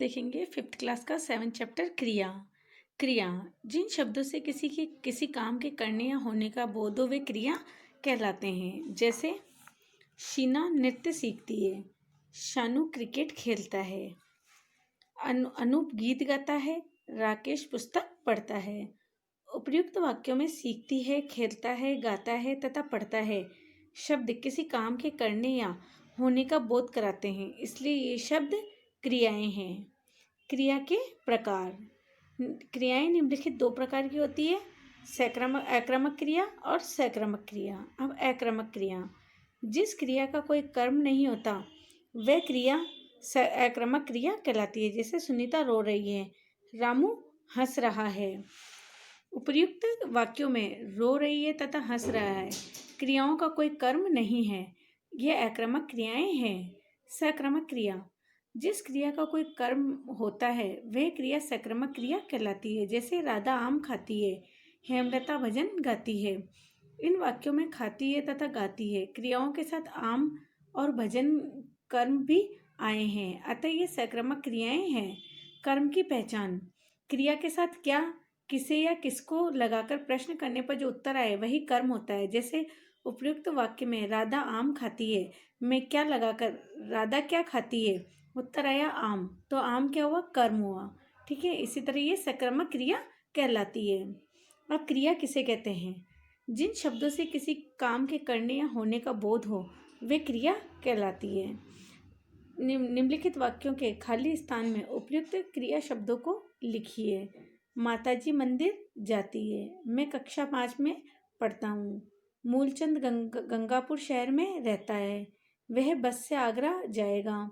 देखेंगे fifth class का 7th chapter क्रिया। क्रिया जिन शब्दों से किसी काम के करने या होने का बोध हो वे क्रिया कहलाते हैं। जैसे शीना नृत्य सीखती है, शानू क्रिकेट खेलता है, अनूप गीत गाता है, राकेश पुस्तक पढ़ता है। उपर्युक्त वाक्यों में सीखती है, खेलता है, गाता है तथा पढ़ता है शब्द किसी काम के करने या होने का बोध कराते हैं, इसलिए ये शब्द क्रियाएं हैं। क्रिया के प्रकार। क्रियाएं निम्नलिखित दो प्रकार की होती है, आक्रामक क्रिया और सक्रमक क्रिया। अब आक्रामक क्रिया, जिस क्रिया का कोई कर्म नहीं होता वह क्रिया आक्रामक क्रिया कहलाती है। जैसे सुनीता रो रही है, रामू हंस रहा है। उपर्युक्त वाक्यों में रो रही है तथा हंस रहा है क्रियाओं का कोई कर्म नहीं है, यह आक्रामक क्रियाएं हैं। सक्रमक क्रिया, जिस क्रिया का कोई कर्म होता है वह क्रिया सक्रमक क्रिया कहलाती है। जैसे राधा आम खाती है, हेमलता भजन गाती है। इन वाक्यों में खाती है तथा गाती है क्रियाओं के साथ आम और भजन कर्म भी आए हैं, अतः ये सक्रमक क्रियाएं हैं। कर्म की पहचान, क्रिया के साथ क्या, किसे या किसको लगाकर प्रश्न करने पर जो उत्तर आए वही कर्म होता है। जैसे उपयुक्त वाक्य में राधा आम खाती है में क्या लगाकर राधा क्या खाती है, उत्तर आया आम, तो आम क्या हुआ, कर्म हुआ। ठीक है, इसी तरह ये सक्रमक क्रिया कहलाती है। अब क्रिया किसे कहते हैं, जिन शब्दों से किसी काम के करने या होने का बोध हो वे क्रिया कहलाती है। निम्नलिखित वाक्यों के खाली स्थान में उपयुक्त क्रिया शब्दों को लिखिए। माताजी मंदिर जाती है, मैं कक्षा 5 में पढ़ता हूँ। मूलचंद गंगापुर शहर में रहता है, वह बस से आगरा जाएगा,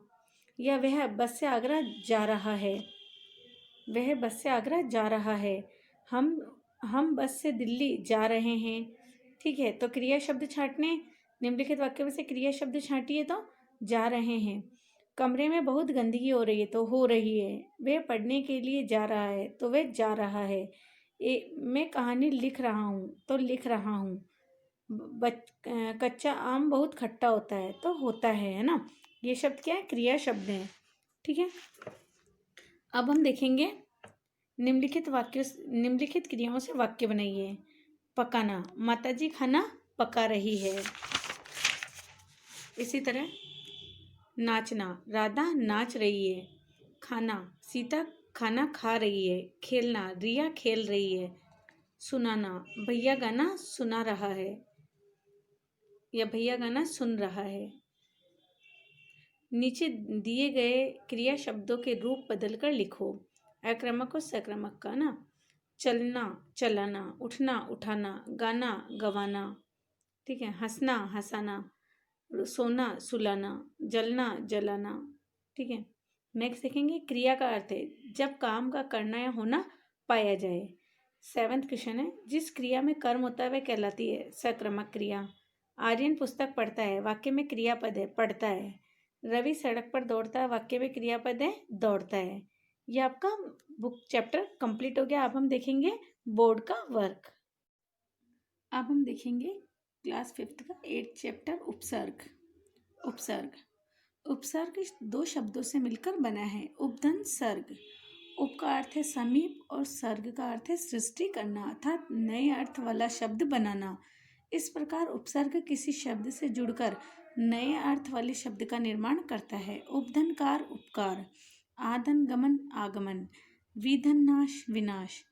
या वह बस से आगरा जा रहा है, वह बस से आगरा जा रहा है। हम बस से दिल्ली जा रहे हैं। ठीक है, तो क्रिया शब्द छांटने, निम्नलिखित वाक्यों में से क्रिया शब्द छांटिए तो जा रहे हैं। कमरे में बहुत गंदगी हो रही है तो हो रही है। वह पढ़ने के लिए जा रहा है तो वह जा रहा है। मैं कहानी लिख रहा हूँ तो लिख रहा हूँ। कच्चा आम बहुत खट्टा होता है तो होता है ना। ये शब्द क्या है, क्रिया शब्द हैं। ठीक है, अब हम देखेंगे निम्नलिखित क्रियाओं से वाक्य बनाइए। पकाना, माताजी खाना पका रही है। इसी तरह नाचना, राधा नाच रही है। खाना, सीता खाना खा रही है। खेलना, रिया खेल रही है। सुनाना, भैया गाना सुना रहा है या भैया गाना सुन रहा है। नीचे दिए गए क्रिया शब्दों के रूप बदलकर लिखो, आक्रामक और सक्रमक का ना। चलना चलाना, उठना उठाना, गाना गवाना। ठीक है, हंसना हंसाना, सोना सुलाना, जलना जलाना। ठीक है, नेक्स्ट देखेंगे क्रिया का अर्थ है जब काम का करना या होना पाया जाए। 7th क्वेश्चन है, जिस क्रिया में कर्म होता है वह कहलाती है सक्रमक क्रिया। आर्यन पुस्तक पढ़ता है, वाक्य में क्रियापद है पढ़ता है। रवि सड़क पर दौड़ता है, वाक्य में क्रियापद है दौड़ता है। यह आपका बुक चैप्टर कंप्लीट हो गया। अब हम देखेंगे बोर्ड का वर्क। अब हम देखेंगे क्लास 5th का 8th चैप्टर उपसर्ग। उपसर्ग 2 शब्दों से मिलकर बना है। उपधन सर्ग, उप का अर्थ है समीप और सर्ग का अर्थ है सृष्टि करना अर्थात नए अर्थ वाला शब्द बनाना। इस प्रकार उपसर्ग किसी शब्द से जुड़कर नए अर्थ वाले शब्द का निर्माण करता है। उपधनकार उपकार, आधन गमन आगमन, विधन नाश विनाश।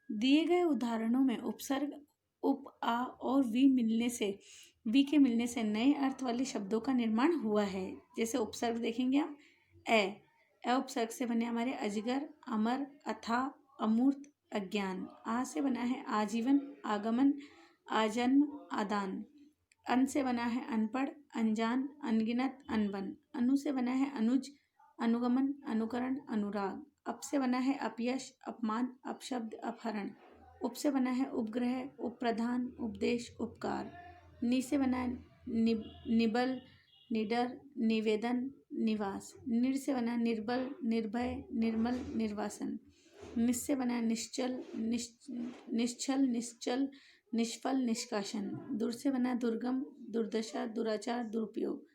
दिए गए उदाहरणों में उपसर्ग उप आ और वी के मिलने से नए अर्थ वाले शब्दों का निर्माण हुआ है। जैसे उपसर्ग देखेंगे हम, ए उपसर्ग से बने हमारे अजगर, अमर, अथा, अमूर्त, अज्ञान। आ से बना है आजीवन, आगमन, आजन्म, आदान। अन से बना है अनपढ़, अनजान, अनगिनत, अनबन। अनु से बना है अनुज, अनुगमन, अनुकरण, अनुराग। अप से बना है अपयश, अपमान, अपशब्द, अपहरण। उप से बना है उपग्रह, उपप्रधान, उपदेश, उपकार। नि से बना है निबल, निडर, निवेदन, निवास। निर से बना निर्बल, निर्भय, निर्मल, निर्वासन। निस से बना निश्चल, निश्चल, निष्फल, निष्कासन। दुर से बना दुर्गम, दुर्दशा, दुराचार, दुरुपयोग।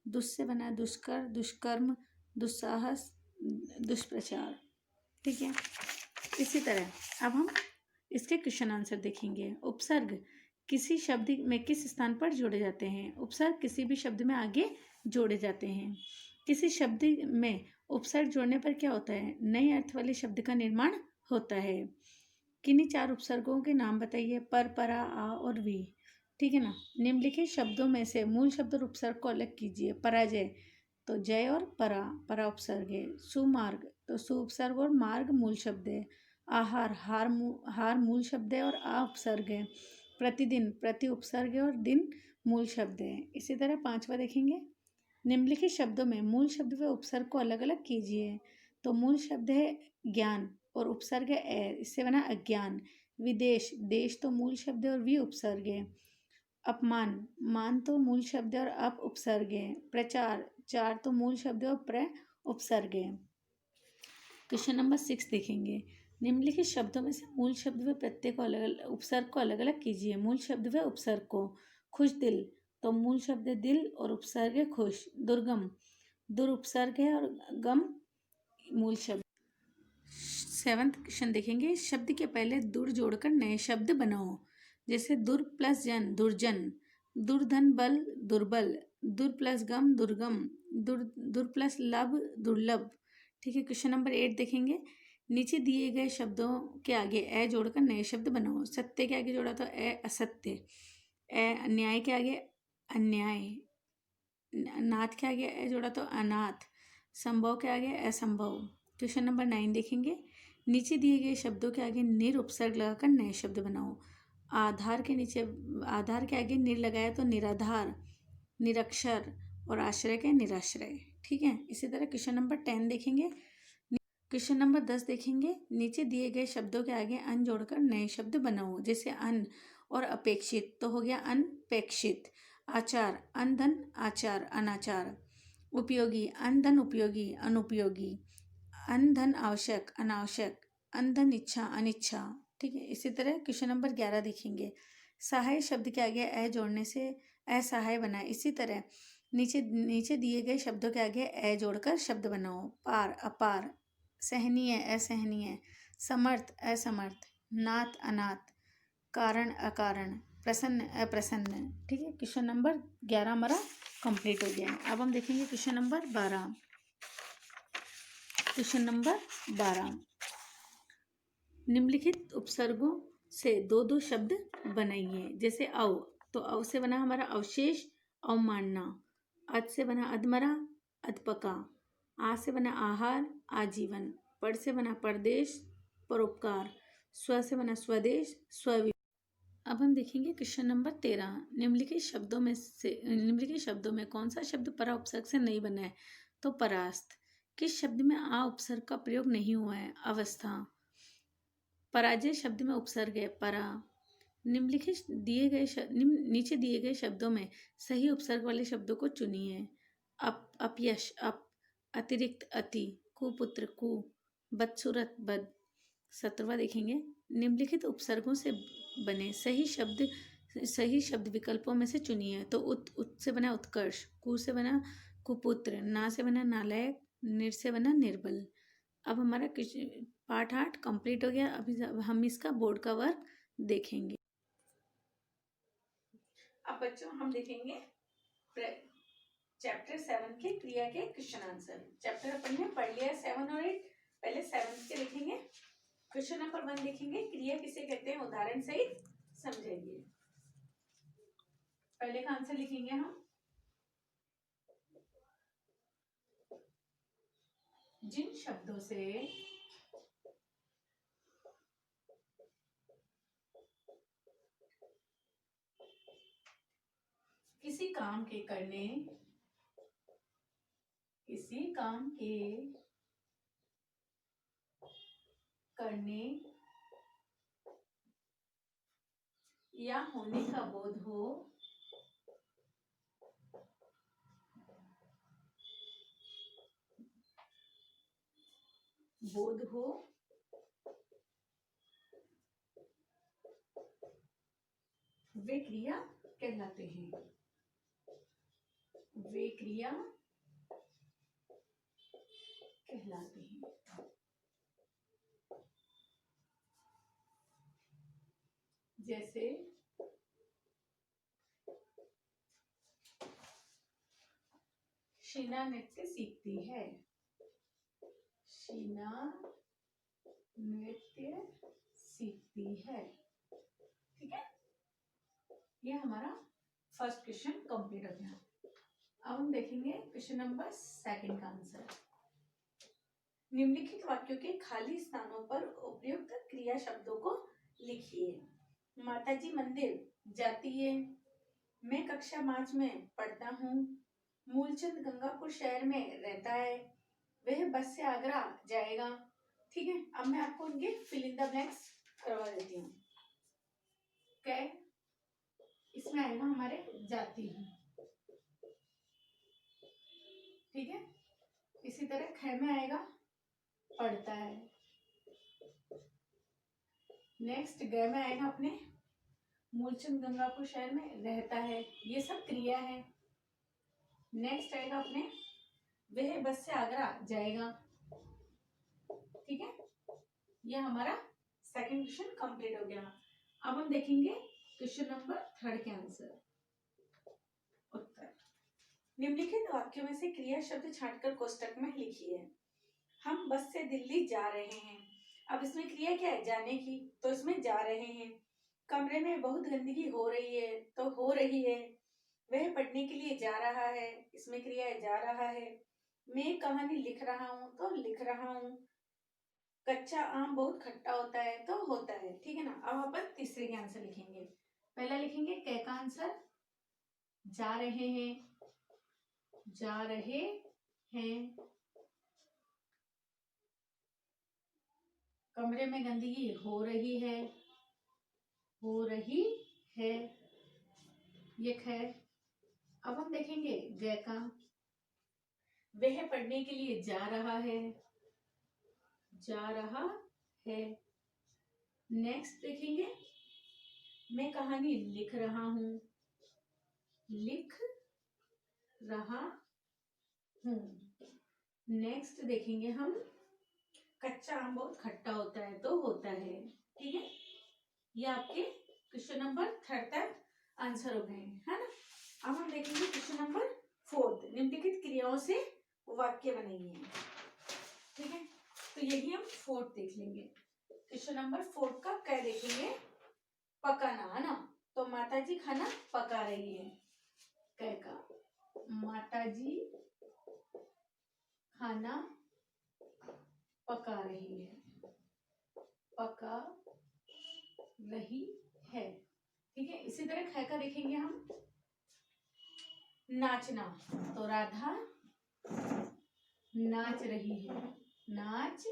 दुस से बना दुष्कर, दुष्कर्म, दुस्साहस, दुष्प्रचार। ठीक है, इसी तरह अब हम इसके क्वेश्चन आंसर देखेंगे। उपसर्ग किसी शब्द में किस स्थान पर जोड़े जाते हैं? उपसर्ग किसी भी शब्द में आगे जोड़े जाते हैं। किसी शब्द में उपसर्ग जोड़ने पर क्या होता है? नए अर्थ वाले शब्द का निर्माण होता है। किन्हीं 4 उपसर्गों के नाम बताइए। पर, परा, आ और वी। ठीक है ना। निम्नलिखित शब्दों में से मूल शब्द और उपसर्ग को अलग कीजिए। पराजय तो जय और परा, परा उपसर्ग है। सुमार्ग तो सु उपसर्ग और मार्ग मूल शब्द है। आहार, हार मूल शब्द है और आ उपसर्ग है। प्रतिदिन, प्रति उपसर्ग है और दिन मूल शब्द है। इसी तरह 5वां देखेंगे। निम्नलिखित शब्दों में मूल शब्द व उपसर्ग को अलग अलग कीजिए। तो मूल शब्द है ज्ञान और उपसर्ग है ए, इससे बना अज्ञान। विदेश, देश तो मूल शब्द है और वी उपसर्ग है। अपमान, मान तो मूल शब्द है और अप उपसर्ग है। प्रचार, चार तो मूल शब्द है और प्र उपसर्ग है। क्वेश्चन नंबर 6 देखेंगे। निम्नलिखित शब्दों में से मूल शब्द व प्रत्यय को अलग अलग उपसर्ग को अलग अलग कीजिए। मूल शब्द व उपसर्ग को। खुश दिल तो मूल शब्द है दिल और उपसर्ग है खुश। दुर्गम, दुर उपसर्ग है और गम मूल शब्द। 7वां क्वेश्चन देखेंगे। शब्द के पहले दुर जोड़कर नए शब्द बनाओ। जैसे दुर प्लस जन, दुर्जन। दुर्धन बल, दुर्बल। दुर प्लस गम, दुर्गम। दुर प्लस लब, दुर्लभ। ठीक है, क्वेश्चन नंबर 8 देखेंगे। नीचे दिए गए शब्दों के आगे ए जोड़कर नए शब्द बनाओ। सत्य के आगे जोड़ा तो ए असत्य। न्याय के आगे अन्याय। नाथ के आगे ए जोड़ा तो अनाथ। संभव के आगे असंभव। क्वेश्चन नंबर 9 देखेंगे। नीचे दिए गए शब्दों के आगे निर उपसर्ग लगाकर नए शब्द बनाओ। आधार के आगे निर लगाया तो निराधार, निरक्षर और आश्रय के निराश्रय। ठीक है, इसी तरह क्वेश्चन नंबर 10 देखेंगे। क्वेश्चन नंबर 10 देखेंगे। नीचे दिए गए शब्दों के आगे अन जोड़कर नए शब्द बनाओ। जैसे अन और अपेक्षित तो हो गया अनपेक्षित। आचार, अनधन, आचार, अनाचार। उपयोगी, अनधन उपयोगी, अनुपयोगी। अनधन आवश्यक, अनावश्यक। अनधन इच्छा, अनिच्छा। ठीक है, इसी तरह क्वेश्चन नंबर 11 देखेंगे। सहाय शब्द के आगे ए जोड़ने से असहाय बना। इसी तरह नीचे दिए गए शब्दों के आगे ए जोड़कर शब्द बनाओ। पार, अपार। सहनीय, असहनीय। समर्थ, असमर्थ। नाथ, अनाथ। कारण, अकारण। प्रसन्न, अप्रसन्न। ठीक है, क्वेश्चन नंबर 11 हमारा कंप्लीट हो गया। अब हम देखेंगे क्वेश्चन नंबर 12। Question number 12। निम्नलिखित उपसर्गों से दो दो शब्द बनाइए। जैसे अव तो अव से बना हमारा अवशेष, अवमानना। अद से बना अधमरा, अधपका। आ से बना आहार, आजीवन। पर से बना परदेश, परोपकार। स्व से बना स्वदेश, स्व। अब हम देखेंगे क्वेश्चन नंबर 13। निम्नलिखित शब्दों में कौन सा शब्द परा उपसर्ग से नहीं बना है? तो परास्त। किस शब्द में आ उपसर्ग का प्रयोग नहीं हुआ है? अवस्था। पराजय शब्द में उपसर्ग है परा। नीचे दिए गए शब्दों में सही उपसर्ग वाले शब्दों को चुनिए। अपयश, अप। अतिरिक्त, अति। कुपुत्र, कु। बदसूरत, बद। 17वां देखेंगे। निम्नलिखित उपसर्गों से बने सही शब्द विकल्पों में से चुनिए। तो उत से बना उत्कर्ष, कु से बना कुपुत्र, ना से बना नालायक, निर से बना निर्बल। अब हमारा पार्ट 8 कंप्लीट हो गया। अभी हम इसका बोर्ड का वर्क देखेंगे। अब बच्चों हम देखेंगे चैप्टर 7 के क्रिया के क्वेश्चन आंसर। चैप्टर अपन ने पढ़ लिया 7 और 8। पहले 7 के लिखेंगे। क्वेश्चन नंबर 1 देखेंगे। क्रिया किसे कहते हैं? उदाहरण सहित समझेंगे। पहले का आंसर लिखेंगे हम। जिन शब्दों से किसी काम के करने या होने का बोध हो वे क्रिया कहलाते हैं। वे क्रिया कहलाते हैं। जैसे शीना नृत्य सीखती है, शीना नृत्य सीखती है। ठीक है, ये हमारा फर्स्ट क्वेश्चन कंप्लीट हो गया। अब हम देखेंगे क्वेश्चन नंबर सेकंड का आंसर। निम्नलिखित वाक्यों के खाली स्थानों पर उपयुक्त क्रिया शब्दों को लिखिए। माताजी मंदिर जाती है, मैं कक्षा 5 में पढ़ता हूँ, मूलचंद गंगापुर शहर में रहता है, वह बस से आगरा जाएगा। ठीक है, अब मैं आपको उनके फिल इन द ब्लैंक्स करवा देती हूँ। क्या इसमें आएगा हमारे जाती है। ठीक है, इसी तरह ख में आएगा पढ़ता है। नेक्स्ट ग में आएगा अपने मूलचंद गंगापुर शहर में रहता है, ये सब क्रिया है। नेक्स्ट आएगा अपने वह बस से आगरा जाएगा। ठीक है, ये हमारा सेकंड क्वेश्चन कंप्लीट हो गया। अब हम देखेंगे क्वेश्चन नंबर थर्ड के आंसर। उत्तर, निम्नलिखित वाक्यों में से क्रिया शब्द छांटकर कोष्टक में लिखिए। हम बस से दिल्ली जा रहे हैं। अब इसमें क्रिया क्या है? जाने की, तो इसमें जा रहे हैं। कमरे में बहुत गंदगी हो रही है, तो हो रही है। वह पढ़ने के लिए जा रहा है, इसमें क्रिया है जा रहा है। मैं कहानी लिख रहा हूँ, तो लिख रहा हूँ। कच्चा आम बहुत खट्टा होता है, तो होता है। ठीक है ना। अब अपन तीसरे के आंसर लिखेंगे। पहला लिखेंगे क का आंसर, जा रहे हैं, जा रहे हैं। कमरे में गंदगी हो रही है, हो रही है, ये ख। अब हम देखेंगे ग का, वह पढ़ने के लिए जा रहा है, जा रहा है। नेक्स्ट देखेंगे मैं कहानी लिख रहा हूं, लिख रहा हूं। नेक्स्ट देखेंगे हम कच्चा आम बहुत खट्टा होता है, तो होता है। ठीक है, ये आपके क्वेश्चन नंबर थर्ड तक आंसर हो गए है ना। अब हम देखेंगे क्वेश्चन नंबर फोर्थ। निम्नलिखित क्रियाओं से वाक्य बनेंगे। ठीक है, तो यही हम फोर्थ देख लेंगे। क्वेश्चन नंबर फोर्थ का क्या देखेंगे? पकाना, है ना। तो माताजी खाना पका रही है, कै का, माताजी खाना पका रही है, पका रही है। ठीक है, इसी तरह ख का देखेंगे हम, नाचना, तो राधा नाच रही है, नाच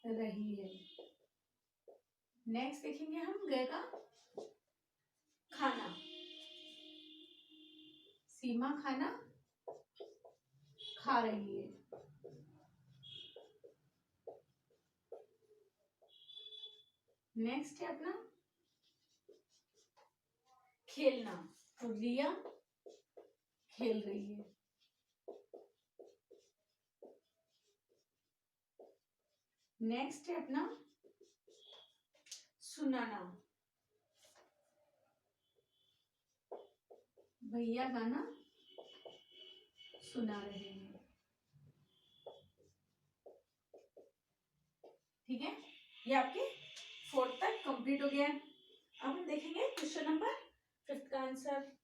रही है। नेक्स्ट देखेंगे हम ग का, खाना, सीमा खाना खा रही है। नेक्स्ट है अपना खेलना, तो रिया खेल रही है। नेक्स्ट है अपना सुनाना, भैया गाना सुना रहे हैं। ठीक है, ये आपके फोर्थ तक कंप्लीट हो गया। अब हम देखेंगे क्वेश्चन नंबर फिफ्थ का आंसर।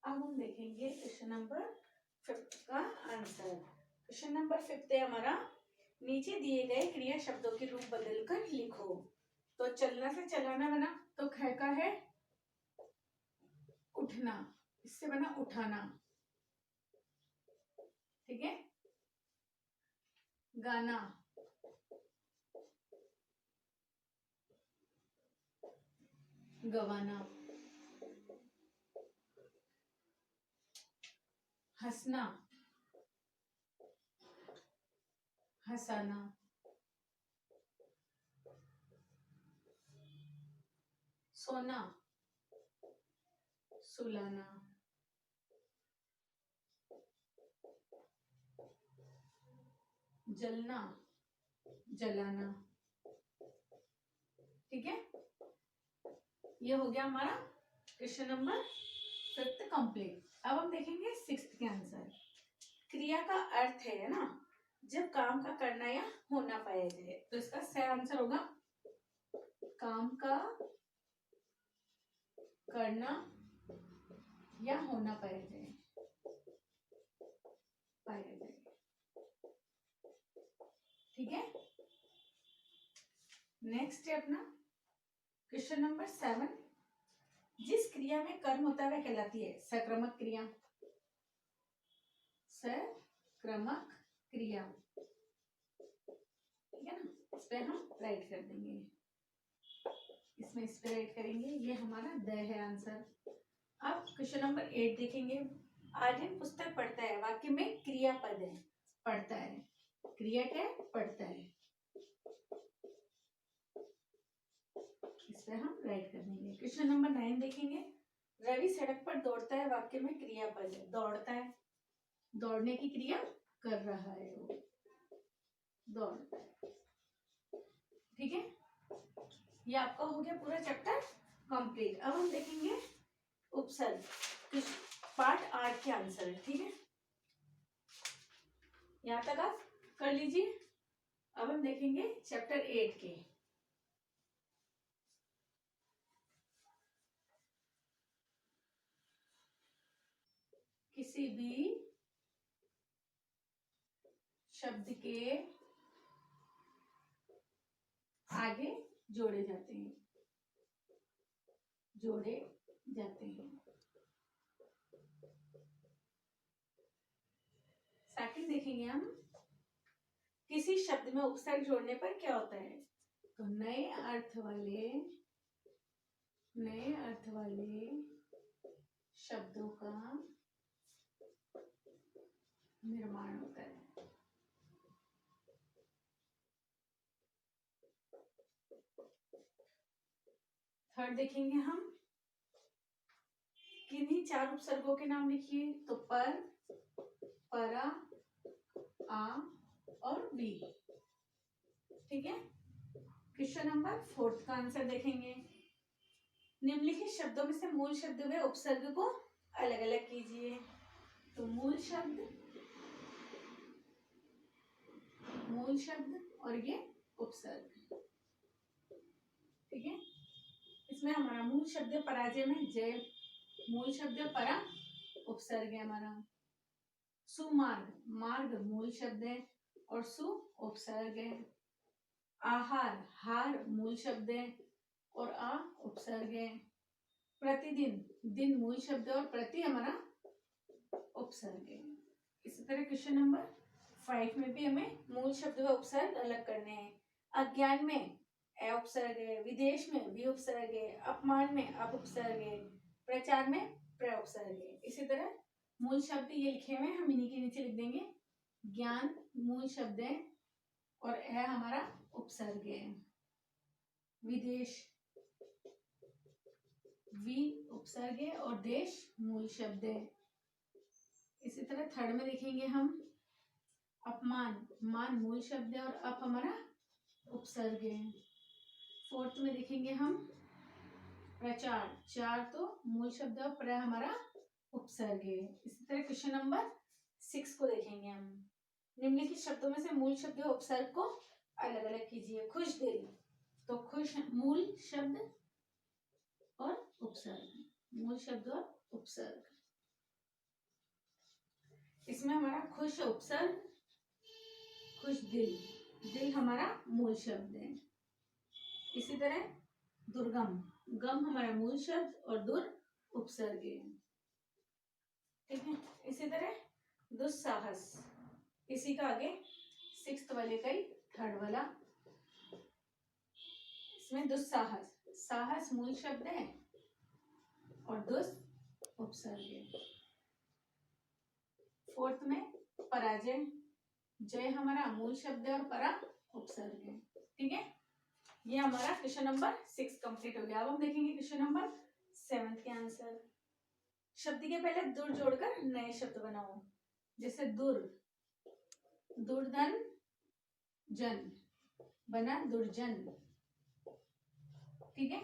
अब हम देखेंगे क्वेश्चन नंबर फिफ्थ का आंसर। क्वेश्चन नंबर फिफ्थ है हमारा, नीचे दिए गए क्रिया शब्दों के रूप बदलकर लिखो। तो चलना से चलाना बना, तो ख का है उठना, इससे बना उठाना। ठीक है, गाना, गवाना। हंसना, हंसाना, सोना, सुलाना, जलना, जलाना। ठीक है, ये हो गया हमारा क्वेश्चन नंबर 5 कंप्लीट। अब हम देखेंगे 6 के आंसर। क्रिया का अर्थ है ना, जब काम का करना या होना पाया जाए, तो इसका सही आंसर होगा काम का करना या होना पाया जाए, पाया जाए। ठीक है, नेक्स्ट है अपना क्वेश्चन नंबर 7। जिस क्रिया में कर्म होता है वह कहलाती है सक्रमक क्रिया। सक्रमक क्रिया, ठीक है ना, इस पे हम राइट कर देंगे, इसमें इस पे राइट करेंगे, ये हमारा द है आंसर। अब क्वेश्चन नंबर 8 देखेंगे। आर्यन पुस्तक पढ़ता है, वाक्य में क्रियापद है, पढ़ता है, क्रिया क्या है, पढ़ता है, इस पे हम राइट कर देंगे। क्वेश्चन नंबर 9 देखेंगे। रवि सड़क पर दौड़ता है, वाक्य में क्रियापद है, दौड़ता है, दौड़ने की क्रिया कर रहा है वो, दौड़ता है। ठीक है, ये आपका हो गया पूरा चैप्टर कंप्लीट। अब हम देखेंगे उपसर्ग, पार्ट 8 के आंसर है। ठीक है, यहां तक आप कर लीजिए। अब हम देखेंगे चैप्टर 8 के। किसी भी शब्द के आगे जोड़े जाते हैं, जोड़े जाते हैं। सेकंड देखेंगे हम, किसी शब्द में उपसर्ग जोड़ने पर क्या होता है, तो नए अर्थ वाले शब्दों का निर्माण होता है। थर्ड देखेंगे हम, किन्हीं 4 उपसर्गों के नाम लिखिए, तो पर, परा, आ और बी। ठीक है, क्वेश्चन नंबर 4 का आंसर देखेंगे। निम्नलिखित शब्दों में से मूल शब्द व उपसर्ग को अलग अलग कीजिए। तो मूल शब्द और ये उपसर्ग। ठीक है, इसमें हमारा मूल शब्द पराजय में जय, मूल शब्द परा, उपसर्ग है हमारा। सुमार्ग, मार्ग मूल शब्द है और सु उपसर्ग है। आहार, हार मूल शब्द है और आ उपसर्ग है। प्रतिदिन, दिन मूल शब्द और प्रति हमारा उपसर्ग है। इसी तरह क्वेश्चन नंबर 5 में भी हमें मूल शब्द व उपसर्ग अलग करने हैं। अज्ञान में अ उपसर्ग है, विदेश में वि उपसर्ग है, अपमान में अप उपसर्ग है, प्रचार में प्र उपसर्ग है। इसी तरह मूल शब्द ये लिखे हुए हैं, हम इन्हीं के नीचे लिख देंगे। ज्ञान मूल शब्द है और अ हमारा उपसर्ग है। विदेश वि उपसर्ग है और देश मूल शब्द है। इसी तरह थर्ड में देखेंगे हम, अपमान, मान मूल शब्द है और अप हमारा उपसर्ग है। फोर्थ में देखेंगे हम, प्रचार, चार तो मूल शब्द और प्र हमारा उपसर्ग है। इसी तरह क्वेश्चन नंबर 6 को देखेंगे हम। निम्नलिखित शब्दों में से मूल शब्द और उपसर्ग को अलग अलग कीजिए। खुश दिल, तो खुश मूल शब्द और उपसर्ग, मूल शब्द और उपसर्ग। इसमें हमारा खुश उपसर्ग, खुश दिल, दिल हमारा मूल शब्द है। इसी तरह दुर्गम, गम हमारा मूल शब्द और दुर उपसर्ग है। ठीक है, इसी तरह दुस्साहस, इसी का आगे 6th वाले का ही थर्ड वाला, इसमें दुस्साहस, साहस मूल शब्द है और दुस उपसर्ग है। फोर्थ में पराजय, जय हमारा मूल शब्द है और परा उपसर्ग है। ठीक है, ये हमारा क्वेश्चन नंबर 6 कंप्लीट हो गया। अब हम देखेंगे क्वेश्चन नंबर 7 के आंसर। शब्द के पहले दुर जोड़कर नए शब्द बनाओ। जैसे दुर, दुर्धन जन बना दुर्जन। ठीक है,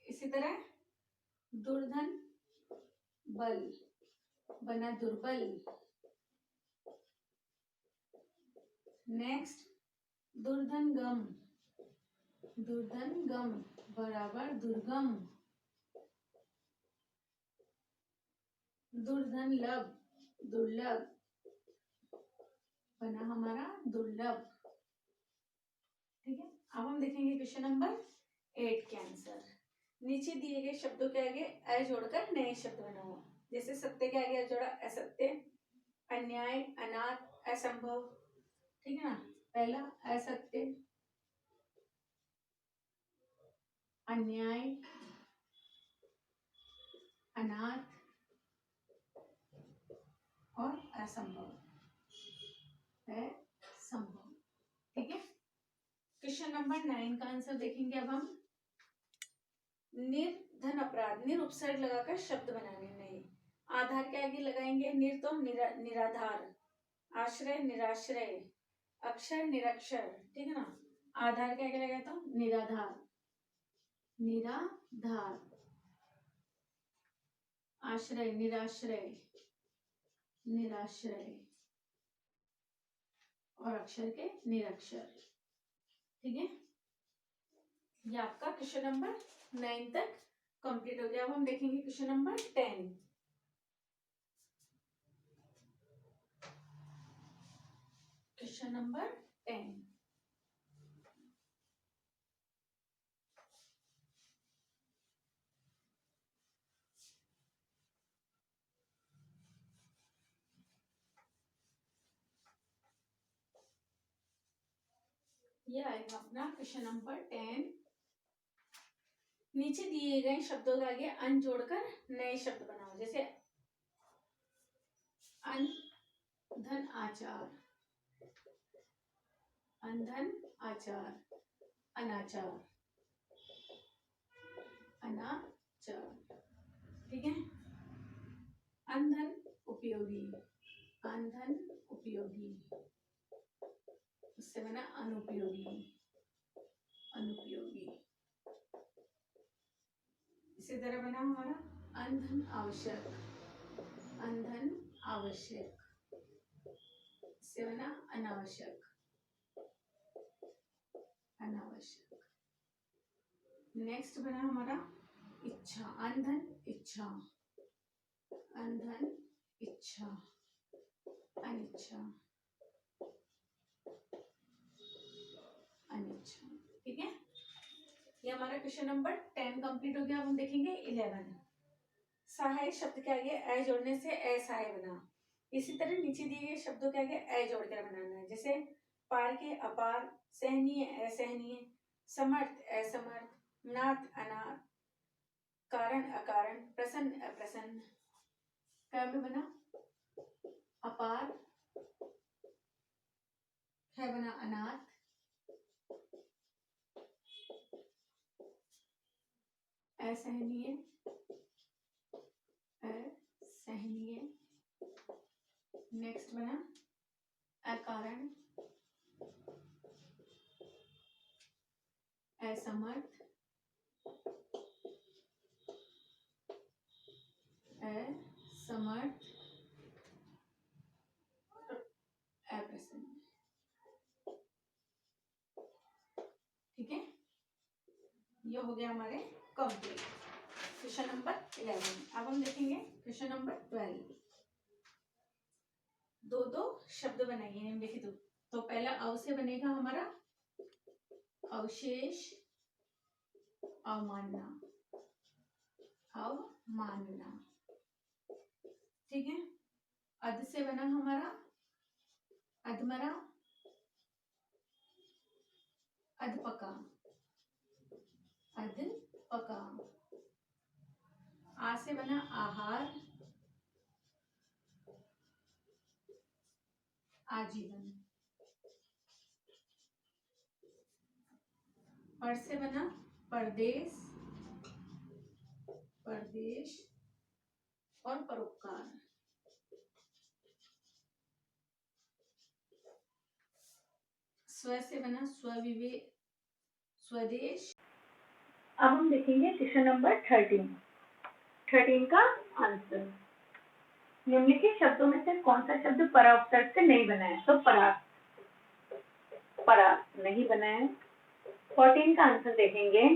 इसी तरह दुर्धन बल बना दुर्बल। नेक्स्ट, दुर्धन गम, दुर्धन गम बराबर दुर्गम। दुर्धन लब, दुर्लभ बना हमारा दुर्लभ। ठीक है, अब हम देखेंगे क्वेश्चन नंबर 8 के आंसर। नीचे दिए गए शब्दों के आगे अ जोड़कर नए शब्द बनाओ। जैसे सत्य के आगे जोड़ा असत्य, अन्याय, अनाथ, असंभव। ठीक है ना, पहला असत्य, अन्याय, अनाथ और असंभव है संभव। ठीक है, क्वेश्चन नंबर 9 का आंसर देखेंगे अब हम। निर्धन अपराध, निर उपसर्ग लगाकर शब्द बनाने नए। आधार के आगे लगाएंगे निर तो निराधार, आश्रय निराश्रय, अक्षर निरक्षर। ठीक है ना, आधार के आगे लगाए तो निराधार, निराधार, आश्रय निराश्रय, निराश्रय और अक्षर के निरक्षर। ठीक है, ये आपका क्वेश्चन नंबर 9 तक कंप्लीट हो गया। अब हम देखेंगे क्वेश्चन नंबर 10। क्वेश्चन नंबर 10, ये आएगा अपना क्वेश्चन नंबर 10। नीचे दिए गए शब्दों के आगे अन जोड़कर नए शब्द बनाओ। जैसे अनधन आचार, अंधन आचार, अनाचार, अनाचार। ठीक है, अंधन उपयोगी, अंधन उपयोगी, उससे बना अनुपयोगी, अनुपयोगी। इसी तरह बना हमारा अंधन आवश्यक, अंधन आवश्यक, इससे बना अनावश्यक, अनावश्यक। नेक्स्ट बना हमारा इच्छा, अंधन इच्छा, अंधन इच्छा, अनिच्छा, अनिच्छा। ठीक है, ये हमारा क्वेश्चन नंबर 10 कंप्लीट हो गया। अब हम देखेंगे 11। सहाय शब्द के आगे अ जोड़ने से असहाय बना। इसी तरह नीचे दिए गए शब्दों के आगे अ जोड़कर बनाना है। जैसे पार के अपार, सहनीय असहनीय, समर्थ असमर्थ, नाथ अनाथ, कारण अकारण, प्रसन्न अप्रसन्न। क्या में बना अपार, है बना अनाथ, असहनीय, असहनीय। नेक्स्ट बना अकारण, असमर्थ, असमर्थ, अप्रसन्न। ठीक है, ये हो गया हमारे कंप्लीट क्वेश्चन नंबर 11। अब हम देखेंगे क्वेश्चन नंबर 12। दो दो शब्द बनाइए निम्नलिखित। तो पहला अव से बनेगा हमारा अवशेष, अवमानना, अवमानना। ठीक है, अध से बना हमारा अधमरा, अधपका, अधपका। आ से बना आहार, आजीवन। पर से बना परदेश, परदेश और परोपकार। स्व से बना स्वविवेक, स्वदेश। अब हम देखेंगे क्वेश्चन नंबर 13 का आंसर। निम्नलिखित शब्दों में से कौन सा शब्द परा उपसर्ग से नहीं बना है? तो परा नहीं बना है। 14 का आंसर देखेंगे,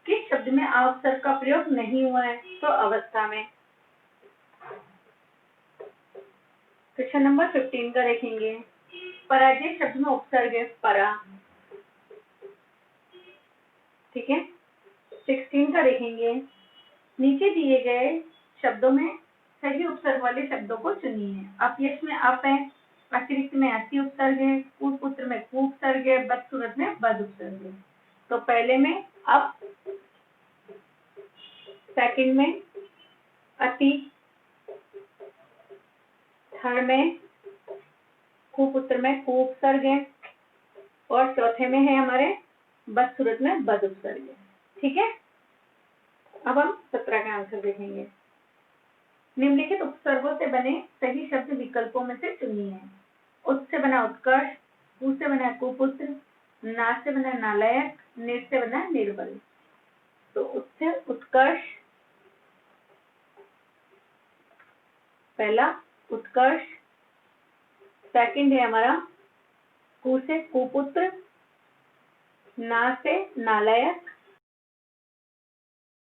किस शब्द में आ उपसर्ग का प्रयोग नहीं हुआ है? तो अवस्था में। क्वेश्चन नंबर 15 का देखेंगे, पराजय शब्द में उपसर्ग है परा, ठीक है। 16 का देखेंगे, नीचे दिए गए शब्दों में सही उपसर्ग वाले शब्दों को चुनिए। अपयश में अप है, अतिरिक्त में अति उपसर्ग है, कुपुत्र में कु उपसर्ग है, बदसूरत में बद उपसर्ग है। तो पहले में अप, सेकंड में अति, थर्ड में कुपुत्र में कु उपसर्ग है और चौथे में है हमारे बदसूरत में बद उपसर्ग है, ठीक है। अब हम 17 का आंसर देखेंगे। निम्नलिखित उपसर्गों से बने सही शब्द विकल्पों में से चुनिए। उत से बना उत्कर्ष, कु से बना कुपुत्र, ना से बना नालायक, निर से बना निर्बल। तो उत से उत्कर्ष, पहला उत्कर्ष, सेकंड है हमारा कु से कुपुत्र, ना से नालायक,